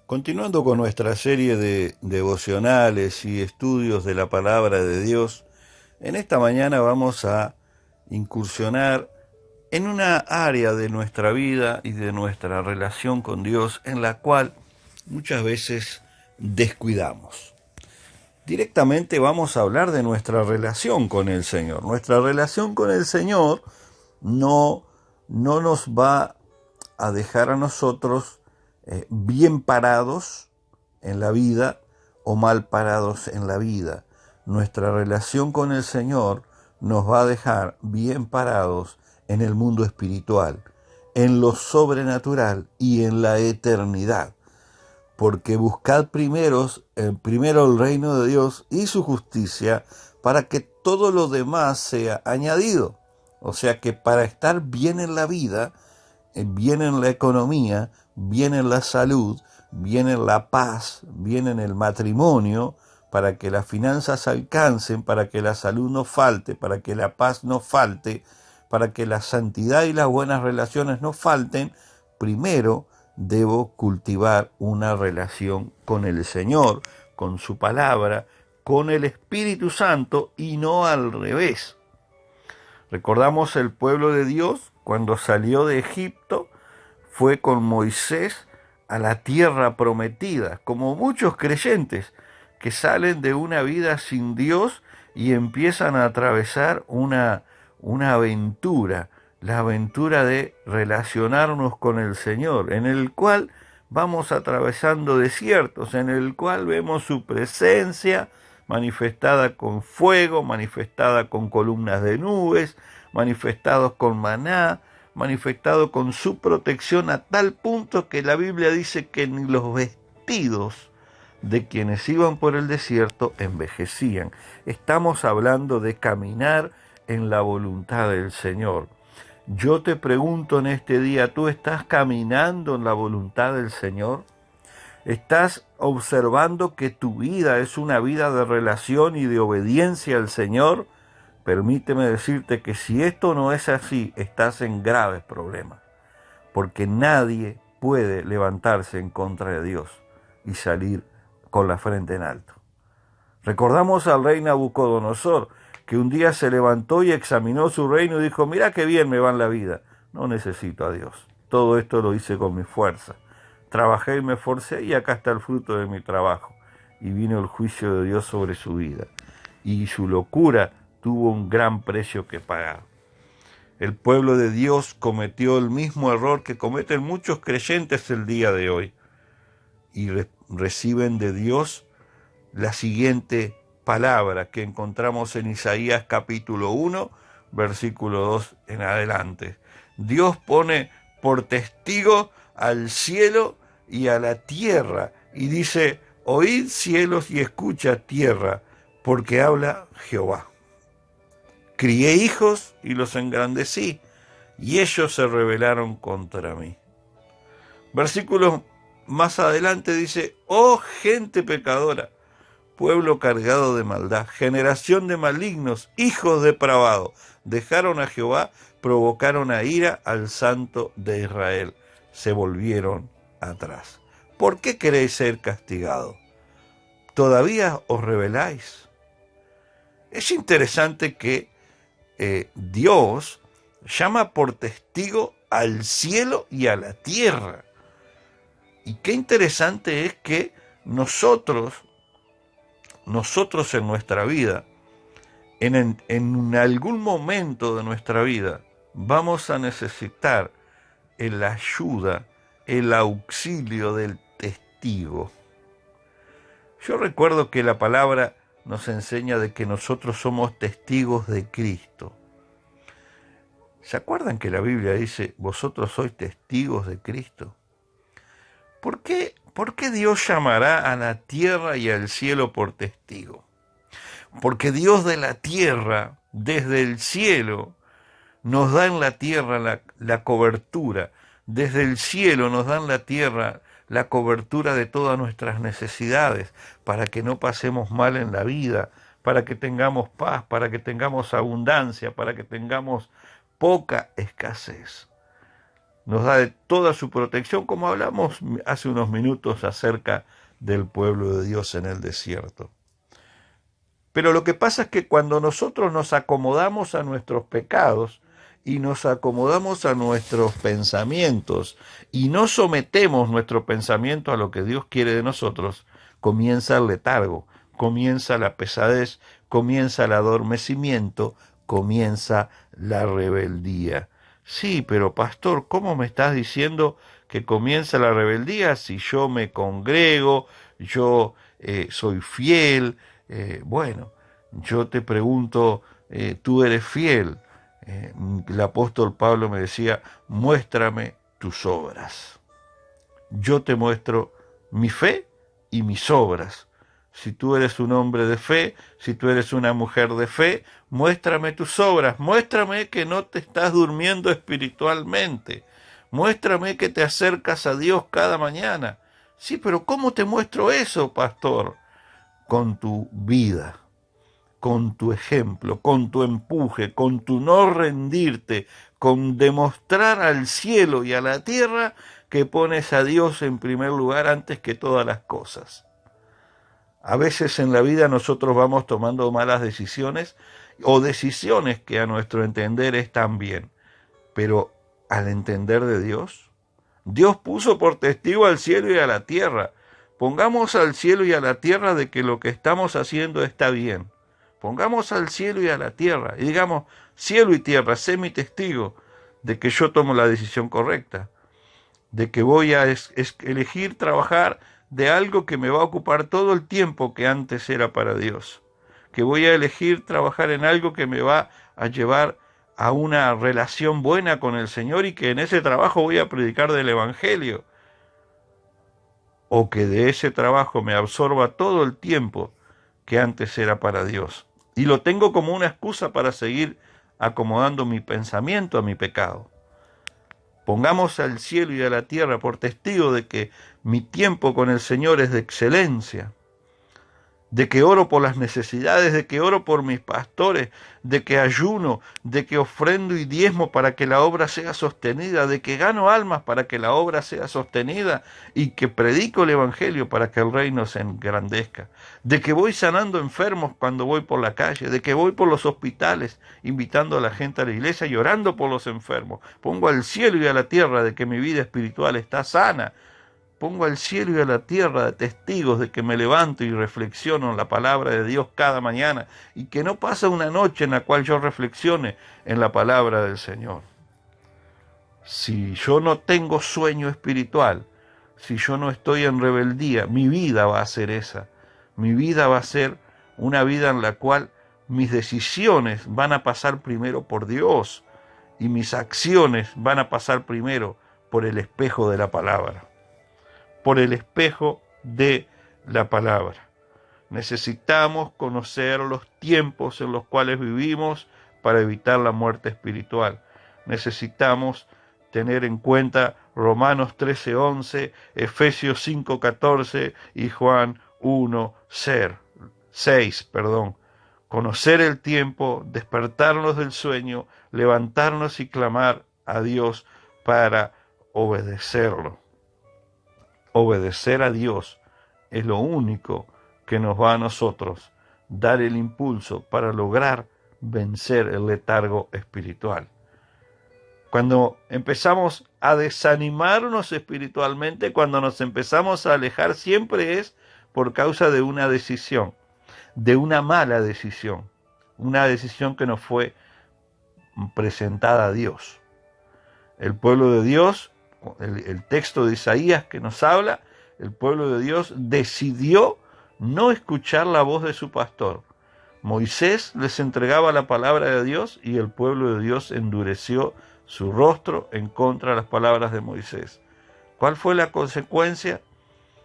Continuando con nuestra serie de devocionales y estudios de la palabra de Dios, en esta mañana vamos a incursionar en una área de nuestra vida y de nuestra relación con Dios en la cual muchas veces descuidamos. Directamente vamos a hablar de nuestra relación con el Señor. Nuestra relación con el Señor no nos va a dejar a nosotros bien parados en la vida o mal parados en la vida. Nuestra relación con el Señor nos va a dejar bien parados en el mundo espiritual, en lo sobrenatural y en la eternidad. Porque buscad primero el reino de Dios y su justicia para que todo lo demás sea añadido. O sea que para estar bien en la vida, bien en la economía, bien en la salud, bien en la paz, bien en el matrimonio, para que las finanzas alcancen, para que la salud no falte, para que la paz no falte, para que la santidad y las buenas relaciones no falten, primero debo cultivar una relación con el Señor, con su palabra, con el Espíritu Santo y no al revés. Recordamos el pueblo de Dios cuando salió de Egipto, fue con Moisés a la tierra prometida, como muchos creyentes que salen de una vida sin Dios y empiezan a atravesar una aventura, la aventura de relacionarnos con el Señor, en el cual vamos atravesando desiertos, en el cual vemos su presencia manifestada con fuego, manifestada con columnas de nubes, manifestados con maná, manifestado con su protección a tal punto que la Biblia dice que ni los vestidos de quienes iban por el desierto envejecían. Estamos hablando de caminar en la voluntad del Señor. Yo te pregunto en este día, ¿tú estás caminando en la voluntad del Señor? ¿Estás observando que tu vida es una vida de relación y de obediencia al Señor? Permíteme decirte que si esto no es así, estás en graves problemas, porque nadie puede levantarse en contra de Dios y salir con la frente en alto. Recordamos al rey Nabucodonosor, que un día se levantó y examinó su reino y dijo, mira qué bien me va en la vida, no necesito a Dios, todo esto lo hice con mi fuerza, trabajé y me esforcé y acá está el fruto de mi trabajo. Y vino el juicio de Dios sobre su vida, y su locura tuvo un gran precio que pagar. El pueblo de Dios cometió el mismo error que cometen muchos creyentes el día de hoy y reciben de Dios la siguiente palabra que encontramos en Isaías capítulo 1, versículo 2 en adelante. Dios pone por testigo al cielo y a la tierra y dice, oíd cielos y escucha tierra, porque habla Jehová. Crié hijos y los engrandecí, y ellos se rebelaron contra mí. Versículos más adelante dice, oh gente pecadora, pueblo cargado de maldad, generación de malignos, hijos depravados, dejaron a Jehová, provocaron a ira al Santo de Israel, se volvieron atrás. ¿Por qué queréis ser castigados? ¿Todavía os rebeláis? Es interesante que Dios llama por testigo al cielo y a la tierra. Y qué interesante es que nosotros en nuestra vida, en algún momento de nuestra vida, vamos a necesitar la ayuda, el auxilio del testigo. Yo recuerdo que la palabra nos enseña de que nosotros somos testigos de Cristo. ¿Se acuerdan que la Biblia dice, vosotros sois testigos de Cristo? ¿Por qué Dios llamará a la tierra y al cielo por testigo? Porque Dios de la tierra, desde el cielo, nos da en la tierra la cobertura. Desde el cielo nos da en la tierra la cobertura de todas nuestras necesidades, para que no pasemos mal en la vida, para que tengamos paz, para que tengamos abundancia, para que tengamos poca escasez. nos da de toda su protección, como hablamos hace unos minutos acerca del pueblo de Dios en el desierto. Pero lo que pasa es que cuando nosotros nos acomodamos a nuestros pecados y nos acomodamos a nuestros pensamientos y no sometemos nuestro pensamiento a lo que Dios quiere de nosotros, comienza el letargo, comienza la pesadez, comienza el adormecimiento, comienza la rebeldía. Sí, pero pastor, ¿cómo me estás diciendo que comienza la rebeldía si yo me congrego, yo soy fiel? Bueno, yo te pregunto, tú eres fiel. El apóstol Pablo me decía, muéstrame tus obras. Yo te muestro mi fe y mis obras. Si tú eres un hombre de fe, si tú eres una mujer de fe, muéstrame tus obras, muéstrame que no te estás durmiendo espiritualmente, muéstrame que te acercas a Dios cada mañana. Sí, pero ¿cómo te muestro eso, pastor? Con tu vida, con tu ejemplo, con tu empuje, con tu no rendirte, con demostrar al cielo y a la tierra que pones a Dios en primer lugar antes que todas las cosas. A veces en la vida nosotros vamos tomando malas decisiones o decisiones que a nuestro entender están bien, pero al entender de Dios, Dios puso por testigo al cielo y a la tierra. Pongamos al cielo y a la tierra de que lo que estamos haciendo está bien. Pongamos al cielo y a la tierra y digamos, cielo y tierra, sé mi testigo de que yo tomo la decisión correcta, de que voy a elegir trabajar de algo que me va a ocupar todo el tiempo que antes era para Dios, que voy a elegir trabajar en algo que me va a llevar a una relación buena con el Señor y que en ese trabajo voy a predicar del Evangelio, o que de ese trabajo me absorba todo el tiempo que antes era para Dios. Y lo tengo como una excusa para seguir acomodando mi pensamiento a mi pecado. Pongamos al cielo y a la tierra por testigo de que mi tiempo con el Señor es de excelencia, de que oro por las necesidades, de que oro por mis pastores, de que ayuno, de que ofrendo y diezmo para que la obra sea sostenida, de que gano almas para que la obra sea sostenida y que predico el Evangelio para que el reino se engrandezca, de que voy sanando enfermos cuando voy por la calle, de que voy por los hospitales invitando a la gente a la iglesia y orando por los enfermos. Pongo al cielo y a la tierra de que mi vida espiritual está sana. Pongo al cielo y a la tierra de testigos de que me levanto y reflexiono en la palabra de Dios cada mañana y que no pasa una noche en la cual yo reflexione en la palabra del Señor. Si yo no tengo sueño espiritual, si yo no estoy en rebeldía, mi vida va a ser esa. Mi vida va a ser una vida en la cual mis decisiones van a pasar primero por Dios y mis acciones van a pasar primero por el espejo de la palabra. Por el espejo de la palabra. Necesitamos conocer los tiempos en los cuales vivimos para evitar la muerte espiritual. Necesitamos tener en cuenta Romanos 13:11, Efesios 5:14 y Juan 1:6. Conocer el tiempo, despertarnos del sueño, levantarnos y clamar a Dios para obedecerlo. Obedecer a Dios es lo único que nos va a nosotros dar el impulso para lograr vencer el letargo espiritual. Cuando empezamos a desanimarnos espiritualmente, cuando nos empezamos a alejar, siempre es por causa de una decisión, de una mala decisión, una decisión que nos fue presentada a Dios. El pueblo de Dios, el texto de Isaías que nos habla, el pueblo de Dios decidió no escuchar la voz de su pastor. Moisés les entregaba la palabra de Dios y el pueblo de Dios endureció su rostro en contra de las palabras de Moisés. ¿Cuál fue la consecuencia?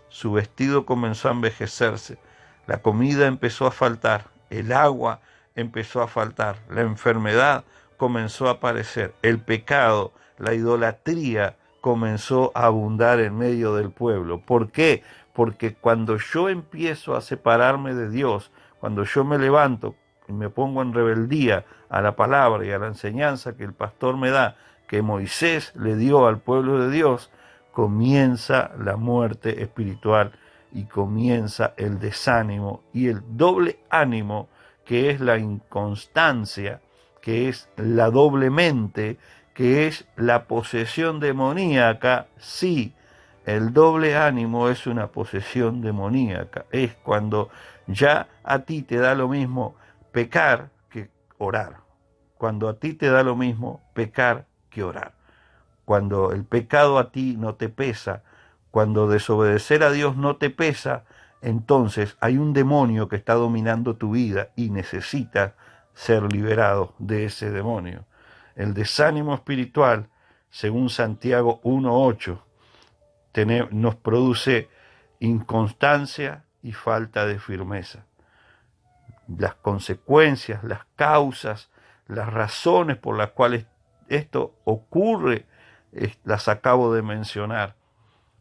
Su vestido comenzó a envejecerse, la comida empezó a faltar, el agua empezó a faltar, la enfermedad comenzó a aparecer, el pecado, la idolatría comenzó a abundar en medio del pueblo. ¿Por qué? Porque cuando yo empiezo a separarme de Dios, cuando yo me levanto y me pongo en rebeldía a la palabra y a la enseñanza que el pastor me da, que Moisés le dio al pueblo de Dios, comienza la muerte espiritual y comienza el desánimo y el doble ánimo, que es la inconstancia, que es la doble mente, que es la posesión demoníaca. Sí, el doble ánimo es una posesión demoníaca. Es cuando ya a ti te da lo mismo pecar que orar. Cuando a ti te da lo mismo pecar que orar. Cuando el pecado a ti no te pesa, cuando desobedecer a Dios no te pesa, entonces hay un demonio que está dominando tu vida y necesitas ser liberado de ese demonio. El desánimo espiritual, según Santiago 1:8, nos produce inconstancia y falta de firmeza. Las consecuencias, las causas, las razones por las cuales esto ocurre, las acabo de mencionar.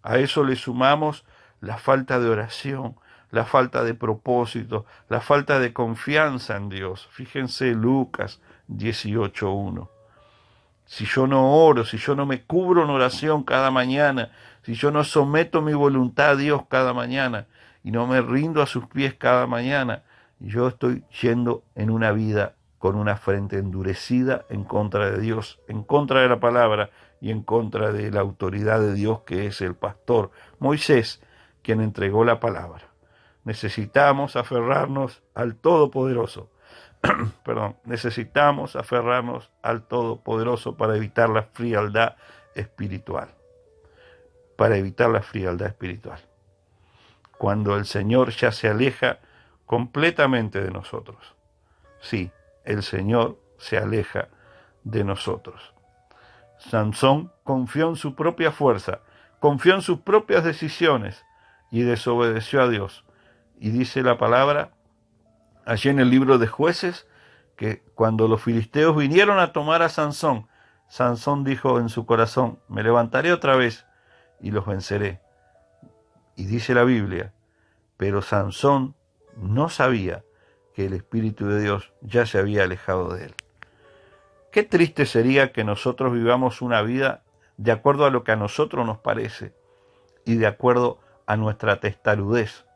A eso le sumamos la falta de oración, la falta de propósito, la falta de confianza en Dios. Fíjense Lucas 18:1. Si yo no oro, si yo no me cubro en oración cada mañana, si yo no someto mi voluntad a Dios cada mañana y no me rindo a sus pies cada mañana, yo estoy yendo en una vida con una frente endurecida en contra de Dios, en contra de la palabra y en contra de la autoridad de Dios, que es el pastor Moisés, quien entregó la palabra. Necesitamos aferrarnos al Todopoderoso. Necesitamos aferrarnos al Todopoderoso para evitar la frialdad espiritual. Para evitar la frialdad espiritual. Cuando el Señor ya se aleja completamente de nosotros. Sí, el Señor se aleja de nosotros. Sansón confió en su propia fuerza, confió en sus propias decisiones y desobedeció a Dios. Y dice la palabra allí en el libro de Jueces, que cuando los filisteos vinieron a tomar a Sansón, Sansón dijo en su corazón: me levantaré otra vez y los venceré. Y dice la Biblia, pero Sansón no sabía que el Espíritu de Dios ya se había alejado de él. Qué triste sería que nosotros vivamos una vida de acuerdo a lo que a nosotros nos parece y de acuerdo a nuestra testarudez,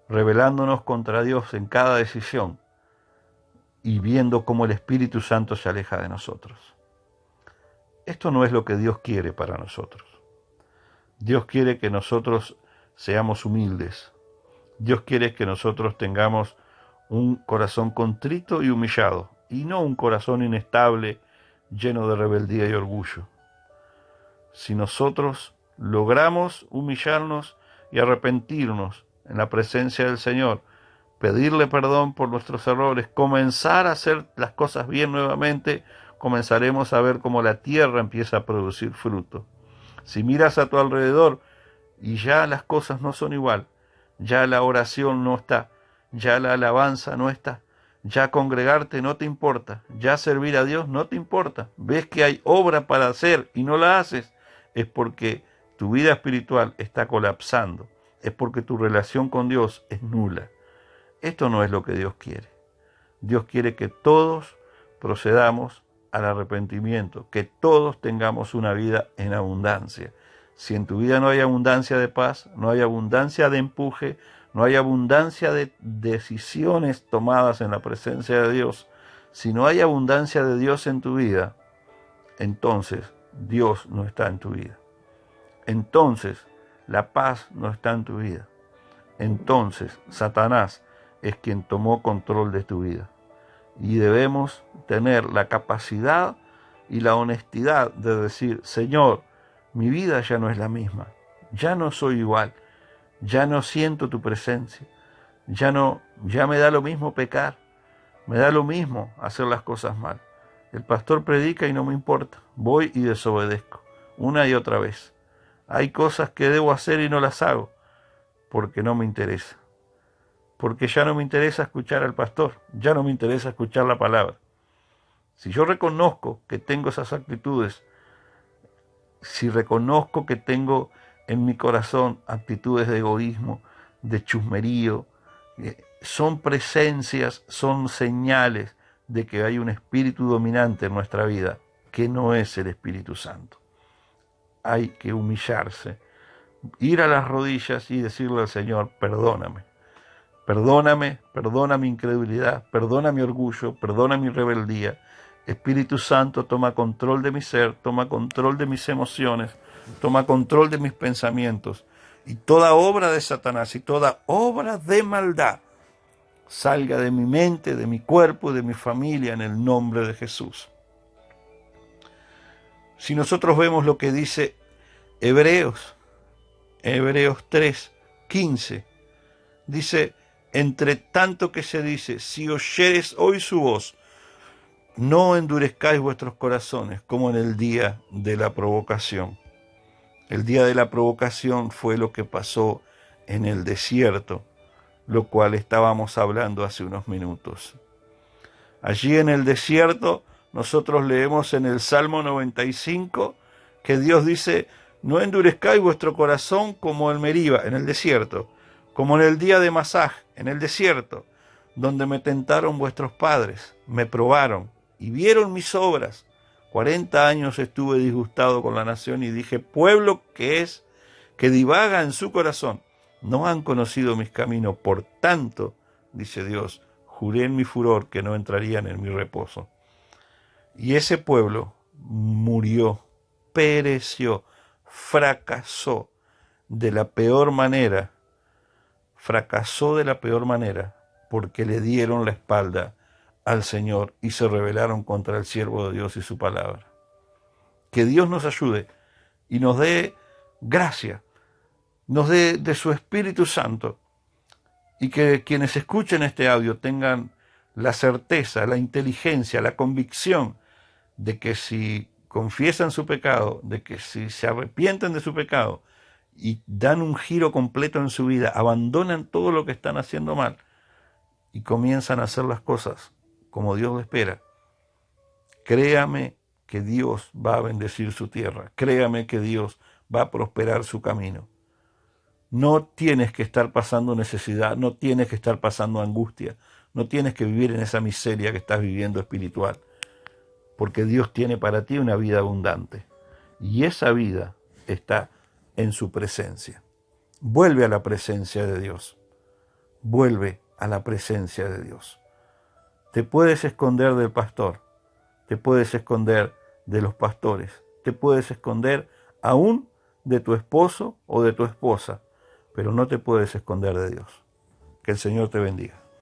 rebelándonos contra Dios en cada decisión y viendo cómo el Espíritu Santo se aleja de nosotros. Esto no es lo que Dios quiere para nosotros. Dios quiere que nosotros seamos humildes. Dios quiere que nosotros tengamos un corazón contrito y humillado, y no un corazón inestable, lleno de rebeldía y orgullo. Si nosotros logramos humillarnos y arrepentirnos en la presencia del Señor, pedirle perdón por nuestros errores, comenzar a hacer las cosas bien nuevamente, comenzaremos a ver cómo la tierra empieza a producir fruto. Si miras a tu alrededor y ya las cosas no son igual, ya la oración no está, ya la alabanza no está, ya congregarte no te importa, ya servir a Dios no te importa, ves que hay obra para hacer y no la haces, es porque tu vida espiritual está colapsando, es porque tu relación con Dios es nula. Esto no es lo que Dios quiere. Dios quiere que todos procedamos al arrepentimiento, que todos tengamos una vida en abundancia. Si en tu vida no hay abundancia de paz, no hay abundancia de empuje, no hay abundancia de decisiones tomadas en la presencia de Dios, si no hay abundancia de Dios en tu vida, entonces Dios no está en tu vida. Entonces la paz no está en tu vida. Entonces Satanás es quien tomó control de tu vida. Y debemos tener la capacidad y la honestidad de decir: Señor, mi vida ya no es la misma, ya no soy igual, ya no siento tu presencia, ya me da lo mismo pecar, me da lo mismo hacer las cosas mal. El pastor predica y no me importa, voy y desobedezco, una y otra vez. Hay cosas que debo hacer y no las hago, porque no me interesa. Porque ya no me interesa escuchar al pastor, ya no me interesa escuchar la palabra. Si yo reconozco que tengo esas actitudes, si reconozco que tengo en mi corazón actitudes de egoísmo, de chusmerío, son presencias, son señales de que hay un espíritu dominante en nuestra vida. que no es el Espíritu Santo. Hay que humillarse, ir a las rodillas y decirle al Señor, perdóname. Perdóname, perdona mi incredulidad, perdona mi orgullo, perdona mi rebeldía. Espíritu Santo, toma control de mi ser, toma control de mis emociones, toma control de mis pensamientos. Y toda obra de Satanás y toda obra de maldad salga de mi mente, de mi cuerpo, de mi familia, en el nombre de Jesús. Si nosotros vemos lo que dice Hebreos 3:15, dice, entre tanto que se dice, si oyeres hoy su voz, no endurezcáis vuestros corazones como en el día de la provocación. El día de la provocación fue lo que pasó en el desierto, lo cual estábamos hablando hace unos minutos. Allí en el desierto, nosotros leemos en el Salmo 95 que Dios dice, no endurezcáis vuestro corazón como en Meriba, en el desierto, como en el día de Masaj, en el desierto, donde me tentaron vuestros padres, me probaron y vieron mis obras. 40 años estuve disgustado con la nación y dije, pueblo que es, que divaga en su corazón, no han conocido mis caminos, por tanto, dice Dios, juré en mi furor que no entrarían en mi reposo. Y ese pueblo murió, pereció, fracasó de la peor manera, porque le dieron la espalda al Señor y se rebelaron contra el siervo de Dios y su palabra. Que Dios nos ayude y nos dé gracia, nos dé de su Espíritu Santo, y que quienes escuchen este audio tengan la certeza, la inteligencia, la convicción de que si confiesan su pecado, de que si se arrepienten de su pecado y dan un giro completo en su vida, abandonan todo lo que están haciendo mal y comienzan a hacer las cosas como Dios lo espera, créame que Dios va a bendecir su tierra, créame que Dios va a prosperar su camino. No tienes que estar pasando necesidad, no tienes que estar pasando angustia, no tienes que vivir en esa miseria que estás viviendo espiritual, porque Dios tiene para ti una vida abundante y esa vida está en su presencia. Vuelve a la presencia de Dios, vuelve a la presencia de Dios. Te puedes esconder del pastor, te puedes esconder de los pastores, te puedes esconder aún de tu esposo o de tu esposa, pero no te puedes esconder de Dios. Que el Señor te bendiga.